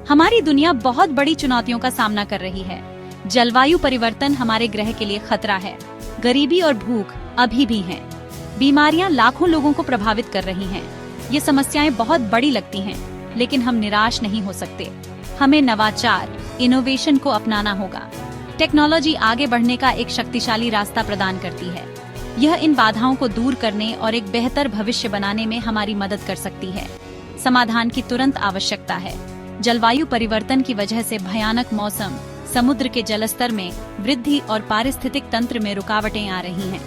हमारी दुनिया बहुत बड़ी चुनौतियों का सामना कर रही है। जलवायु परिवर्तन हमारे ग्रह के लिए खतरा है। गरीबी और भूख अभी भी हैं। बीमारियां लाखों लोगों को प्रभावित कर रही हैं। ये समस्याएं बहुत बड़ी लगती हैं, लेकिन हम निराश नहीं हो सकते। हमें नवाचार, इनोवेशन को अपनाना होगा। टेक्नोलॉजी आगे बढ़ने का एक शक्तिशाली रास्ता प्रदान करती है। यह इन बाधाओं को दूर करने और एक बेहतर भविष्य बनाने में हमारी मदद कर सकती है। समाधान की तुरंत आवश्यकता है। जलवायु परिवर्तन की वजह से भयानक मौसम, समुद्र के जलस्तर में वृद्धि और पारिस्थितिक तंत्र में रुकावटें आ रही हैं।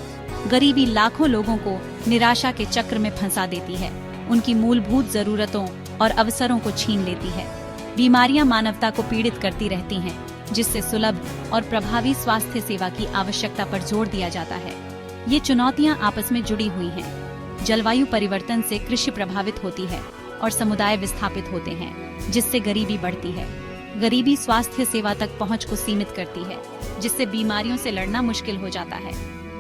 गरीबी लाखों लोगों को निराशा के चक्र में फंसा देती है, उनकी मूलभूत जरूरतों और अवसरों को छीन लेती है। बीमारियां मानवता को पीड़ित करती रहती हैं, जिससे सुलभ और प्रभावी स्वास्थ्य सेवा की आवश्यकता पर जोर दिया जाता है। ये चुनौतियां आपस में जुड़ी हुई हैं। जलवायु परिवर्तन से कृषि प्रभावित होती है और समुदाय विस्थापित होते हैं, जिससे गरीबी बढ़ती है। गरीबी स्वास्थ्य सेवा तक पहुंच को सीमित करती है, जिससे बीमारियों से लड़ना मुश्किल हो जाता है।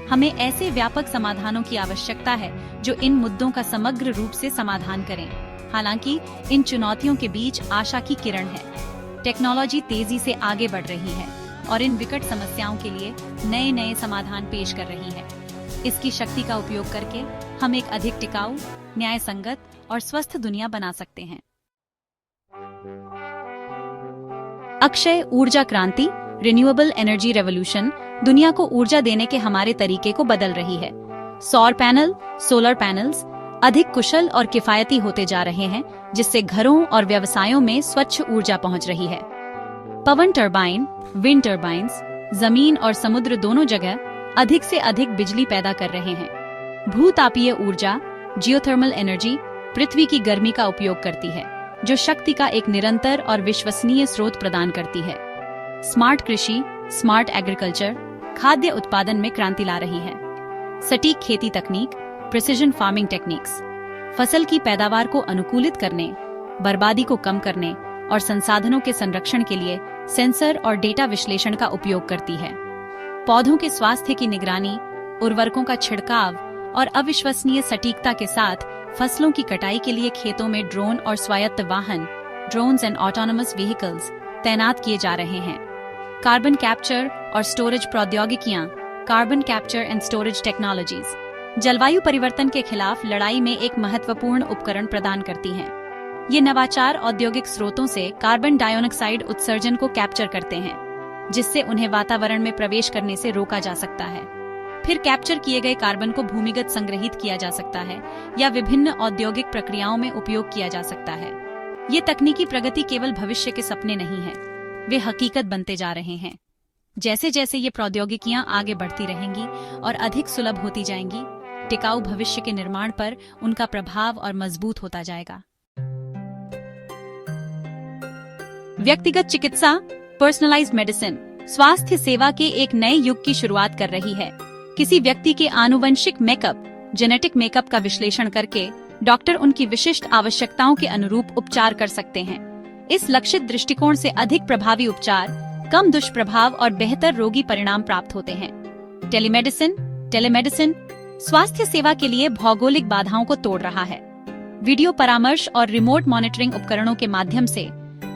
हमें ऐसे व्यापक समाधानों की आवश्यकता है जो इन मुद्दों का समग्र रूप से समाधान करें। हालांकि इन चुनौतियों के बीच आशा की किरण है। टेक्नोलॉजी तेजी से आगे बढ़ रही है और इन विकट समस्याओं के लिए नए नए समाधान पेश कर रही है। इसकी शक्ति का उपयोग करके हम एक अधिक टिकाऊ, न्याय संगत और स्वस्थ दुनिया बना सकते हैं। अक्षय ऊर्जा क्रांति, रिन्यूएबल एनर्जी रेवोल्यूशन दुनिया को ऊर्जा देने के हमारे तरीके को बदल रही है। सौर पैनल, सोलर पैनल्स अधिक कुशल और किफायती होते जा रहे हैं, जिससे घरों और व्यवसायों में स्वच्छ ऊर्जा पहुंच रही है। पवन टरबाइन, विंड टरबाइन्स जमीन और समुद्र दोनों जगह अधिक से अधिक बिजली पैदा कर रहे हैं। भूतापीय ऊर्जा, जियोथर्मल एनर्जी पृथ्वी की गर्मी का उपयोग करती है, जो शक्ति का एक निरंतर और विश्वसनीय स्रोत प्रदान करती है। स्मार्ट कृषि, स्मार्ट एग्रीकल्चर खाद्य उत्पादन में क्रांति ला रही है। सटीक खेती तकनीक, प्रिसिजन फार्मिंग टेक्निक्स फसल की पैदावार को अनुकूलित करने, बर्बादी को कम करने और संसाधनों के संरक्षण के लिए सेंसर और डेटा विश्लेषण का उपयोग करती है। पौधों के स्वास्थ्य की निगरानी, उर्वरकों का छिड़काव और अविश्वसनीय सटीकता के साथ फसलों की कटाई के लिए खेतों में ड्रोन और स्वायत्त वाहन, ड्रोन्स एंड ऑटोनोमस व्हीकल्स तैनात किए जा रहे हैं। कार्बन कैप्चर और स्टोरेज प्रौद्योगिकियां, carbon capture and storage technologies जलवायु परिवर्तन के खिलाफ लड़ाई में एक महत्वपूर्ण उपकरण प्रदान करती हैं। ये नवाचार औद्योगिक स्रोतों से कार्बन डाइऑक्साइड उत्सर्जन को कैप्चर करते हैं, जिससे उन्हें वातावरण में प्रवेश करने से रोका जा सकता है। फिर कैप्चर किए गए कार्बन को भूमिगत संग्रहित किया जा सकता है या विभिन्न औद्योगिक प्रक्रियाओं में उपयोग किया जा सकता है। ये तकनीकी प्रगति केवल भविष्य के सपने नहीं है, वे हकीकत बनते जा रहे हैं। जैसे जैसे ये प्रौद्योगिकियां आगे बढ़ती रहेंगी और अधिक सुलभ होती जाएंगी, टिकाऊ भविष्य के निर्माण पर उनका प्रभाव और मजबूत होता जाएगा। व्यक्तिगत चिकित्सा, पर्सनलाइज्ड मेडिसिन स्वास्थ्य सेवा के एक नए युग की शुरुआत कर रही है। किसी व्यक्ति के आनुवंशिक मेकअप, जेनेटिक मेकअप का विश्लेषण करके डॉक्टर उनकी विशिष्ट आवश्यकताओं के अनुरूप उपचार कर सकते हैं। इस लक्षित दृष्टिकोण से अधिक प्रभावी उपचार, कम दुष्प्रभाव और बेहतर रोगी परिणाम प्राप्त होते हैं। टेलीमेडिसिन स्वास्थ्य सेवा के लिए भौगोलिक बाधाओं को तोड़ रहा है। वीडियो परामर्श और रिमोट मॉनिटरिंग उपकरणों के माध्यम से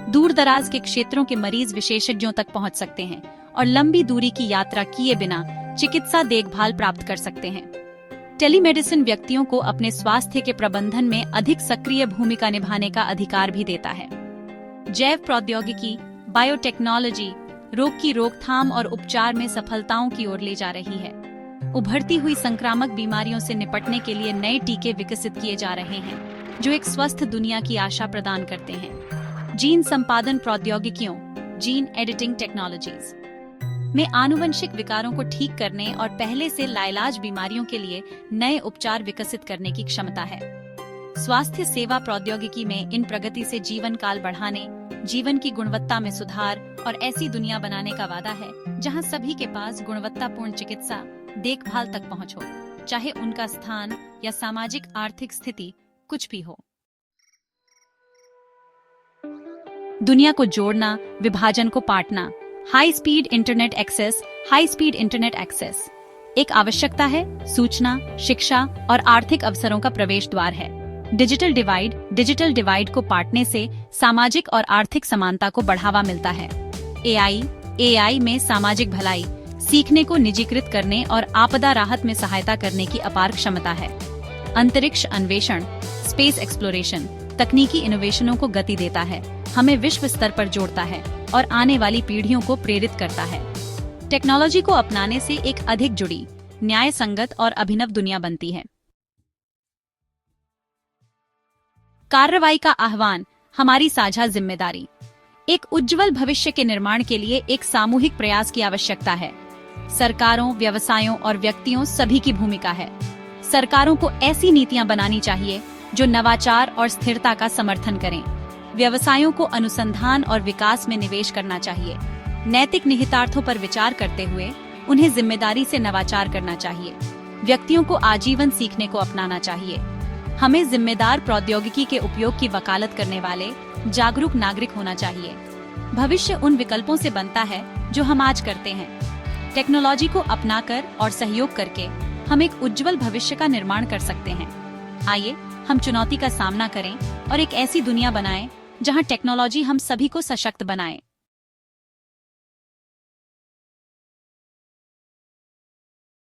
दूर दराज के क्षेत्रों के मरीज विशेषज्ञों तक पहुंच सकते हैं और लंबी दूरी की यात्रा किए बिना चिकित्सा देखभाल प्राप्त कर सकते हैं। टेलीमेडिसिन व्यक्तियों को अपने स्वास्थ्य के प्रबंधन में अधिक सक्रिय भूमिका निभाने का अधिकार भी देता है। जैव प्रौद्योगिकी, बायोटेक्नोलॉजी रोग की रोकथाम और उपचार में सफलताओं की ओर ले जा रही है। उभरती हुई संक्रामक बीमारियों से निपटने के लिए नए टीके विकसित किए जा रहे हैं, जो एक स्वस्थ दुनिया की आशा प्रदान करते हैं। जीन संपादन प्रौद्योगिकियों, जीन एडिटिंग टेक्नोलॉजीज में आनुवंशिक विकारों को ठीक करने और पहले से लाइलाज बीमारियों के लिए नए उपचार विकसित करने की क्षमता है। स्वास्थ्य सेवा प्रौद्योगिकी में इन प्रगति से जीवन काल बढ़ाने, जीवन की गुणवत्ता में सुधार और ऐसी दुनिया बनाने का वादा है जहां सभी के पास गुणवत्तापूर्ण चिकित्सा देखभाल तक पहुंच हो, चाहे उनका स्थान या सामाजिक आर्थिक स्थिति कुछ भी हो। दुनिया को जोड़ना, विभाजन को Patna. High speed internet access एक आवश्यकता है, सूचना, शिक्षा और आर्थिक अवसरों का प्रवेश द्वार है। डिजिटल डिवाइड को पाटने से सामाजिक और आर्थिक समानता को बढ़ावा मिलता है। एआई में सामाजिक भलाई, सीखने को निजीकृत करने और आपदा राहत में सहायता करने की अपार क्षमता है। अंतरिक्ष अन्वेषण, स्पेस एक्सप्लोरेशन, तकनीकी इनोवेशनों को गति देता है, हमें विश्व स्तर पर जोड़ता है और आने वाली पीढ़ियों को प्रेरित करता है। टेक्नोलॉजी को अपनाने से एक अधिक जुड़ी, न्याय संगत और अभिनव दुनिया बनती है। कार्रवाई का आह्वान, हमारी साझा जिम्मेदारी। एक उज्जवल भविष्य के निर्माण के लिए एक सामूहिक प्रयास की आवश्यकता है। सरकारों, व्यवसायों और व्यक्तियों सभी की भूमिका है। सरकारों को ऐसी नीतियां बनानी चाहिए जो नवाचार और स्थिरता का समर्थन करें। व्यवसायों को अनुसंधान और विकास में निवेश करना चाहिए। नैतिक निहितार्थों पर विचार करते हुए उन्हें जिम्मेदारी से नवाचार करना चाहिए। व्यक्तियों को आजीवन सीखने को अपनाना चाहिए। हमें जिम्मेदार प्रौद्योगिकी के उपयोग की वकालत करने वाले जागरूक नागरिक होना चाहिए। भविष्य उन विकल्पों से बनता है जो हम आज करते हैं। टेक्नोलॉजी को अपनाकर और सहयोग करके हम एक उज्जवल भविष्य का निर्माण कर सकते हैं। आइए हम चुनौती का सामना करें और एक ऐसी दुनिया बनाएं जहां टेक्नोलॉजी हम सभी को सशक्त बनाए।